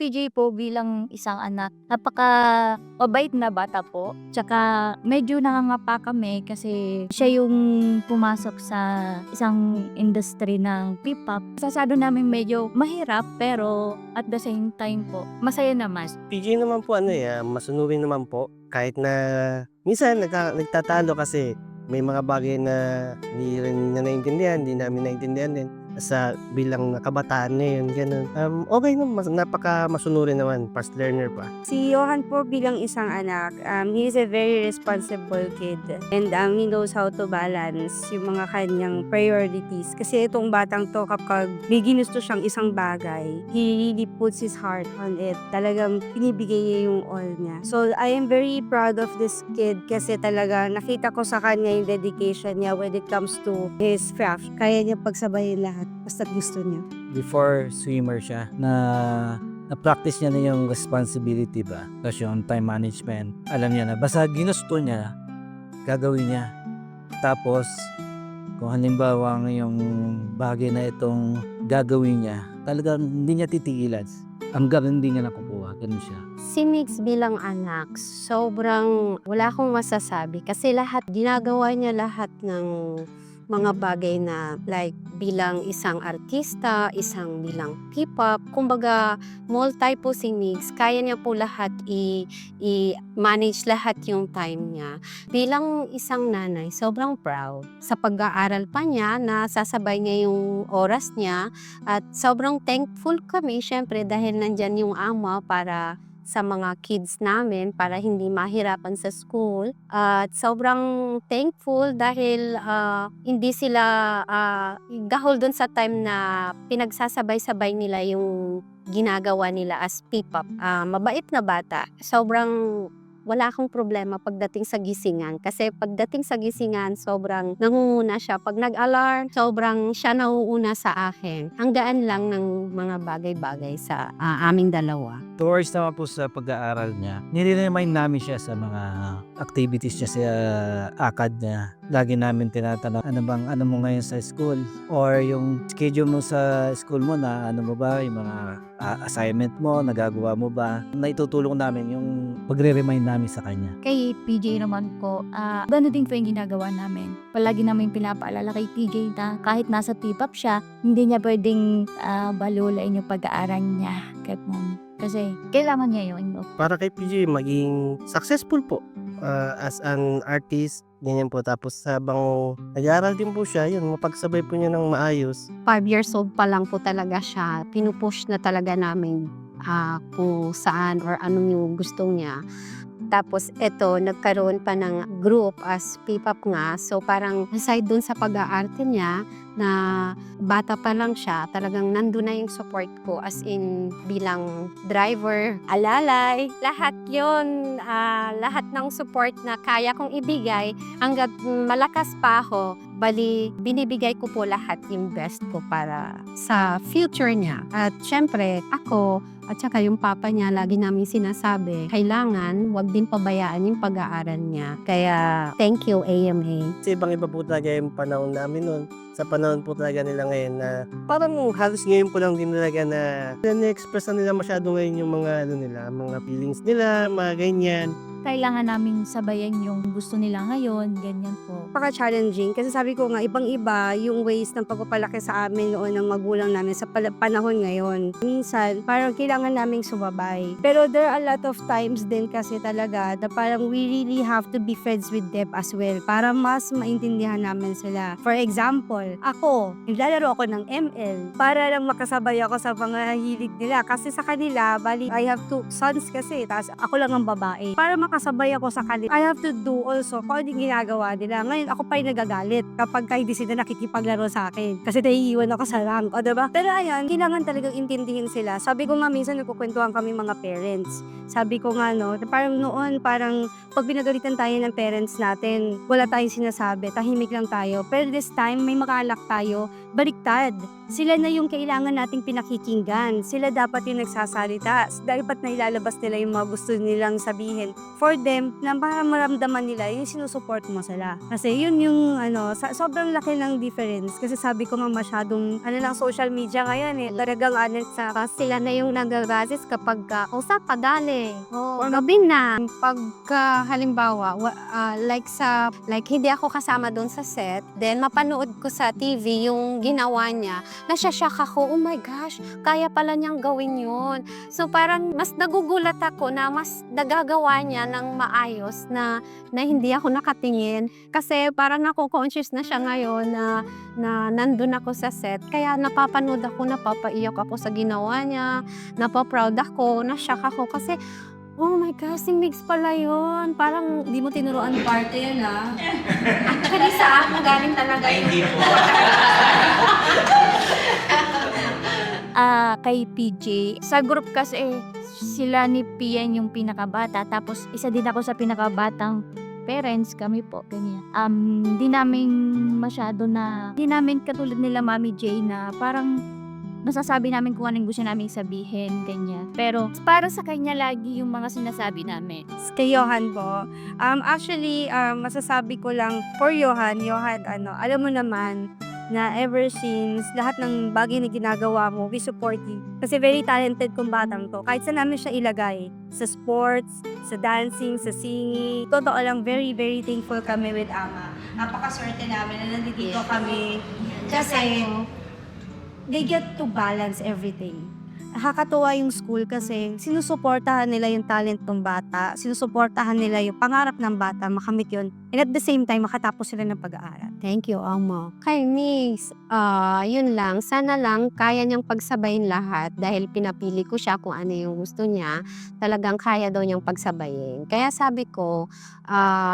PJ po bilang isang anak, napaka-mabait na bata po. Tsaka medyo nangangapa kami kasi siya yung pumasok sa isang industry ng P-pop. Sasado namin medyo mahirap pero at the same time po, masaya naman. PJ naman po masunurin naman po. Kahit na minsan nagtatalo kasi may mga bagay na hindi rin niya naintindihan, hindi namin naintindihan din. Sa bilang kabataan ngayon, gano'n. Okay naman, napaka-masunurin naman, fast learner pa. Si Johan po bilang isang anak, he is a very responsible kid. And he knows how to balance yung mga kanyang priorities. Kasi itong batang to, kapag may ginusto siyang isang bagay, he really puts his heart on it. Talagang pinibigay niya yung all niya. So, I am very proud of this kid kasi talaga nakita ko sa kanya yung dedication niya when it comes to his craft. Kaya niya pagsabayin lahat basta gusto niya. Before swimmer siya, na-practice niya na yung responsibility ba? Tapos yung time management. Alam niya na, basta ginusto niya, gagawin niya. Tapos, kung halimbawa yung bagay na itong gagawin niya, talagang hindi niya titigilan. Hanggang hindi niya nakukuha. Ganun siya. Si Nix bilang anak, sobrang wala akong masasabi kasi ginagawa niya lahat ng mga bagay na like bilang isang artista, isang bilang P-pop. Kumbaga, multi po si Nix. Kaya niya po lahat i-manage lahat yung time niya. Bilang isang nanay, sobrang proud. Sa pag-aaral pa niya, nasasabay niya yung oras niya at sobrang thankful kami, syempre, dahil nandyan yung ama para sa mga kids namin para hindi mahirapan sa school. At sobrang thankful dahil hindi sila gahol dun sa time na pinagsasabay-sabay nila yung ginagawa nila as P-pop. Mabait na bata. Sobrang wala akong problema pagdating sa gisingan. Kasi pagdating sa gisingan, sobrang nangunguna siya. Pag nag-alarm, sobrang siya nauuna sa akin. Ang gaan lang ng mga bagay-bagay sa aming dalawa. Towards naman po sa pag-aaral niya, nire-remind namin siya sa mga activities niya sa ACAD niya. Lagi namin tinatanong, ano mo ngayon sa school? Or yung schedule mo sa school mo na ano mo ba, yung mga assignment mo, nagagawa mo ba? Naitutulong namin yung pagre-remind namin sa kanya. Kay PJ naman po, gano'n din po yung ginagawa namin. Palagi namin pinapaalala kay PJ na kahit nasa P-pop siya, hindi niya pwedeng balulain yung pag-aaral niya. Kasi kailangan niya yun. Para kay PJ, maging successful po as an artist, ganyan po. Tapos habang nag-aaral din po siya, yun, mapagsabay po niya ng maayos. 5 years old pa lang po talaga siya. Pinupush na talaga namin kung saan or anong yung gusto niya. Tapos eto, nagkaroon pa ng group as P-pop nga. So parang aside dun sa pag-aarte niya, na bata pa lang siya, talagang nandun na yung support ko as in bilang driver, alalay, lahat yon lahat ng support na kaya kong ibigay hanggat malakas pa ako, bali binibigay ko po lahat yung best ko para sa future niya. At syempre, ako at saka yung papa niya, lagi namin sinasabi, kailangan wag din pabayaan yung pag-aaral niya. Kaya, thank you, AMA. Kasi ibang-iba po talaga yung panahon namin noon. Sa panahon po talaga nila ngayon na parang halos ngayon po lang din talaga na na-express na nila masyado ngayon yung mga feelings nila, mga ganyan. Kailangan naming sabayan yung gusto nila ngayon, ganyan po. Napaka-challenging kasi sabi ko nga, ibang-iba yung ways ng pagpapalaki sa amin noon ng magulang namin sa panahon ngayon. Minsan, parang kailangan naming sumabay. Pero there are a lot of times din kasi talaga na parang we really have to be friends with them as well para mas maintindihan namin sila. For example, ako, naglalaro ako ng ML para lang makasabay ako sa mga hilig nila. Kasi sa kanila, bali, I have 2 sons kasi, tapos ako lang ang babae. Para makasabay ako sa kanila, I have to do also kung ano yung ginagawa nila. Ngayon, ako pa yung nagagalit kapag hindi sila nakikipaglaro sa akin. Kasi naiiwan ako sa rank, o diba? Pero ayan, kailangan talagang intindihin sila. Sabi ko nga, minsan nagkukwentuhan kami mga parents. Sabi ko nga, no, parang noon, parang pag pinagalitan tayo ng parents natin, wala tayong sinasabi, tahimik lang tayo. Pero this time, may makalak tayo, baliktad. Sila na yung kailangan nating pinakikinggan. Sila dapat yung nagsasalita. Dapat na ilalabas nila yung mga gusto nilang sabihin for them na para maramdaman nila yung sinusupport mo sila. Kasi yun yung sobrang laki ng difference. Kasi sabi ko nga masyadong lang social media ngayon talagang sa Sila na yung nag-assist kapag usap padali. or Gabi na. Pagka halimbawa, like hindi ako kasama doon sa set, then mapanood ko sa TV yung ginawa niya, nasyashock ako, oh my gosh, kaya pala niyang gawin yun. So parang mas nagugulat ako na mas nagagawa niya ng maayos na hindi ako nakatingin. Kasi parang nako-conscious na siya ngayon na nandun ako sa set. Kaya napapanood ako, napapaiyak ako sa ginawa niya, napaproud ako, na-shock ako kasi oh my gosh, si Migs pala yun. Parang Hindi mo tinuruan parte yan actually sa akin galing talaga yun. Kay PJ. Sa group kasi, sila ni Pian yung pinakabata. Tapos, isa din ako sa pinakabatang parents. Kami po, ganyan. Di namin katulad nila Mami J na parang nasasabi namin kung anong gusto namin sabihin, ganyan. Pero, para sa kanya lagi yung mga sinasabi namin. kay Johan po. Actually, masasabi ko lang for Johan, alam mo naman na ever since lahat ng bagay na ginagawa mo, we support you. Kasi very talented kong batang to. Kahit saan namin siya ilagay. Sa sports, sa dancing, sa singing. Totoo lang, very, very thankful kami with Ama. Napakaswerte namin na nandito kami. Kasi they get to balance everything. Nakakatuwa yung school kasi sinusuportahan nila yung talent ng bata, sinusuportahan nila yung pangarap ng bata, makamit yun. And at the same time, makatapos sila ng pag-aaral. Thank you, Amo. Kay Miss, yun lang. Sana lang kaya niyang pagsabayin lahat dahil pinapili ko siya kung ano yung gusto niya. Talagang kaya daw niyang pagsabayin. Kaya sabi ko,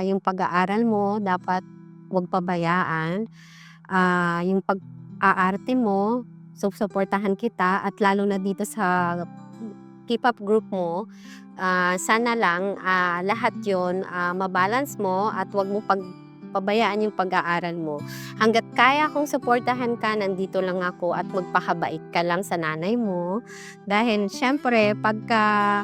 yung pag-aaral mo, dapat huwag pabayaan. Yung pag-aarte mo, suportahan kita at lalo na dito sa K-pop group mo, sana lang lahat yon mabalance mo at wag mo pabayaan yung pag-aaral mo. Hanggat kaya kong suportahan ka, nandito lang ako at magpakabait ka lang sa nanay mo. Dahil syempre, pagka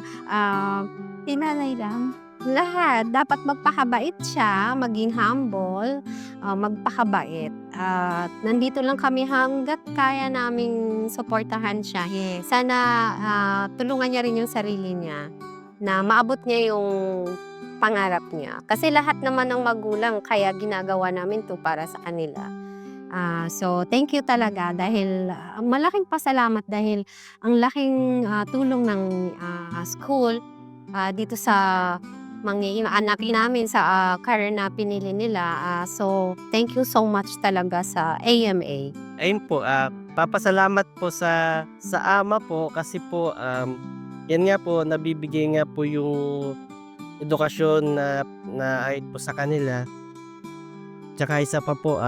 tinanay lang, lahat, dapat magpakabait siya, maging humble, magpakabait. At nandito lang kami hanggat kaya naming suportahan siya. Sana tulungan niya rin yung sarili niya na maabot niya yung pangarap niya. Kasi lahat naman ng magulang kaya ginagawa namin to para sa kanila. So, thank you talaga dahil malaking pasalamat dahil ang laking tulong ng school dito sa mga anak namin sa career na pinili nila. So, thank you so much talaga sa AMA. Ayun po, papasalamat po sa ama po kasi po, yan nga po, nabibigay nga po yung edukasyon na ayot po sa kanila. Tsaka isa pa po,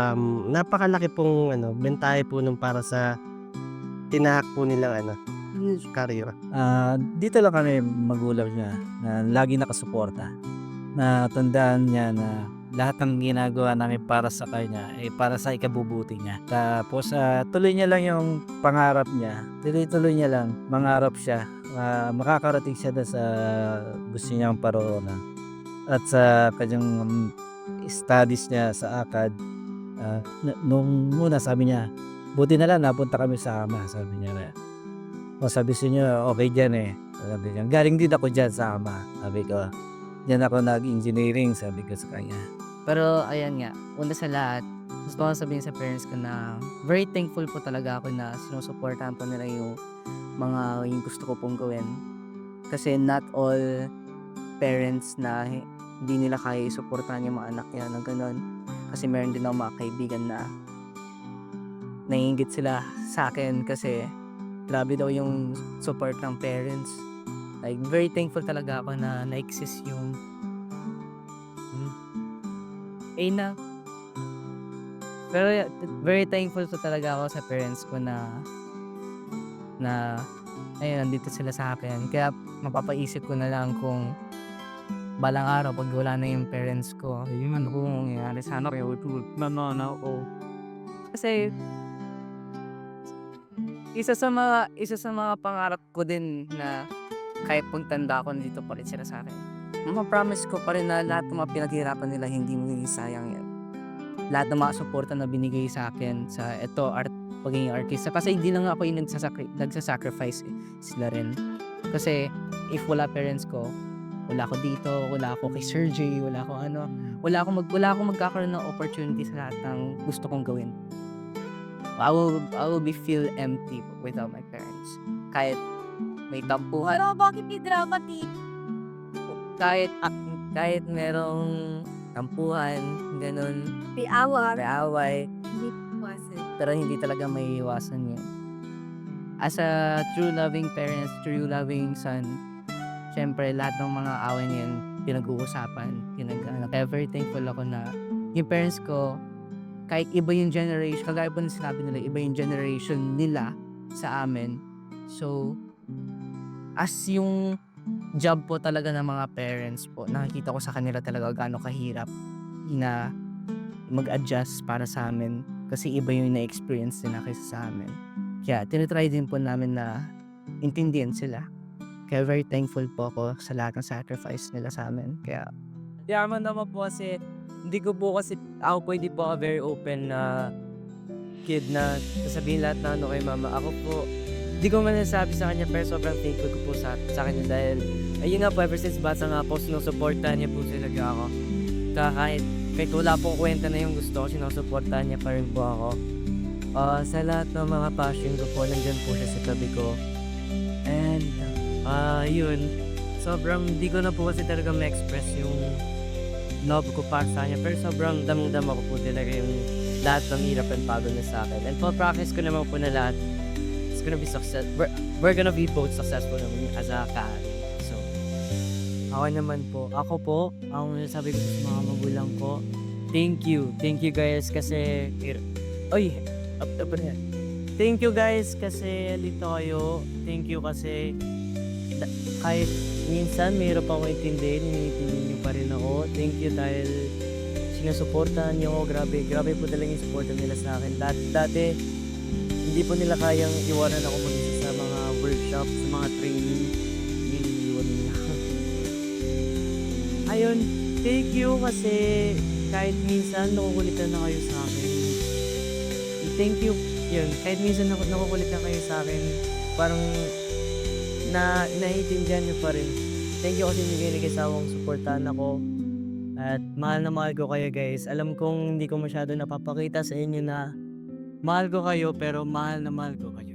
napakalaki pong bentahe po nung para sa tinahak po nilang career. Dito lang kami magulang niya na lagi nakasuporta. Na tandaan niya na lahat ng ginagawa namin para sa kanya ay para sa ikabubuti niya. Tapos tuloy niya lang yung pangarap niya. Tuloy niya lang. Mangarap siya. Makakarating siya sa gusto niyang paroonan. At sa kanyang studies niya sa ACAD, nung muna sabi niya, buti na lang napunta kami sa AMA, sabi niya na. O sabi niya, okay dyan sabi niya, galing din ako dyan sa AMA, sabi ko, dyan ako nag-engineering, sabi ko sa kanya. Pero ayan nga, una sa lahat, gusto ko sabihin sa parents ko na very thankful po talaga ako na sinusuportahan po nila yung yung gusto ko pong gawin. Kasi not all parents na hindi nila kaya isuportahan yung mga anak niya na gano'n. Kasi meron din ako mga kaibigan na naiingit sila sa akin kasi grabe daw yung support ng parents. Like, very thankful talaga ako na na-exist yung na. Pero very thankful po talaga ako sa parents ko na ayun, nandito sila sa akin. Kaya mapapaisip ko na lang kung balang araw pag wala na yung parents ko, yun kung nangyayari sana kayo ako. Kasi isa sa mga pangarap ko din na kahit pong tanda ako, nandito pa rin sila sa akin. mapromise ko pa rin na lahat ng mga pinaghirapan nila hindi magiging sayang yan. Lahat ng mga suporta na binigay sa akin sa pagiging artista. Kasi hindi lang ako yung nagsasacrifice, sila rin. Kasi if wala parents ko, wala ako dito, wala ako kay Sir J, wala akong magkakaroon ng opportunity sa lahat ng gusto kong gawin. I will be feel empty without my parents. Kahit may tampuhan, Pero bakit may drama kahit merong tampuhan, ganun, Piawa. may away, pero hindi talaga may iwasan yun. As a true loving parent, true loving son, syempre lahat ng mga away niyan pinag-uusapan, kaya very thankful ako na yung parents ko, kahit iba yung generation, kagaya po na sinabi nila, iba yung generation nila sa amin. So, as yung job po talaga ng mga parents po, nakikita ko sa kanila talaga gaano kahirap na mag-adjust para sa amin kasi iba yung na-experience nila kaysa sa amin. Kaya tinitry din po namin na intindihan sila. Kaya very thankful po ako sa lahat ng sacrifice nila sa amin. Kaya Yaman naman po kasi ako po hindi po ako very open na kid na sasabihin lahat na ano kay mama. Ako po, hindi ko man nasabi sa kanya pero sobrang thankful ko po sa kanya dahil ayun nga po, ever since bata nga po, sinusuportahan niya po talaga ako. Kahit wala pong kwenta na yung gusto ko, sinusuportahan niya pa rin po ako. Sa lahat ng mga passion ko po, nandyan po siya sa tabi ko. And, yun, sobrang di ko na po kasi talaga ma-express yung love ko para sa kanya. Pero sobrang damang-dama ko po talaga yung lahat ng hirap and pagod na sa akin. And practice ko naman po na lahat. It's gonna be success. We're gonna be both successful naman as a kahari. So, ako naman po. Ang sabi ko sa mga magulang ko, thank you. Thank you guys kasi... Thank you guys kasi dito kayo. Thank you kasi kahit minsan mayroon pa akong intindihin, iniintindihin niyo pa rin ako. Thank you dahil sinusuportahan niyo ako. Grabe po talaga yung suporta nila sa akin. Dati, hindi po nila kayang iwanan ako mag-isa sa mga workshop, sa mga training. Iniiwan nila. Ayun, thank you kasi kahit minsan nakukulitan na kayo sa akin. Thank you. Yun, kahit minsan nakukulitan kayo sa akin, parang naiintindihan niyo pa rin. Thank you kasi hindi kayo sawang suportahan ako. At mahal na mahal ko kayo guys. Alam kong hindi ko masyado napapakita sa inyo na mahal ko kayo pero mahal na mahal ko kayo.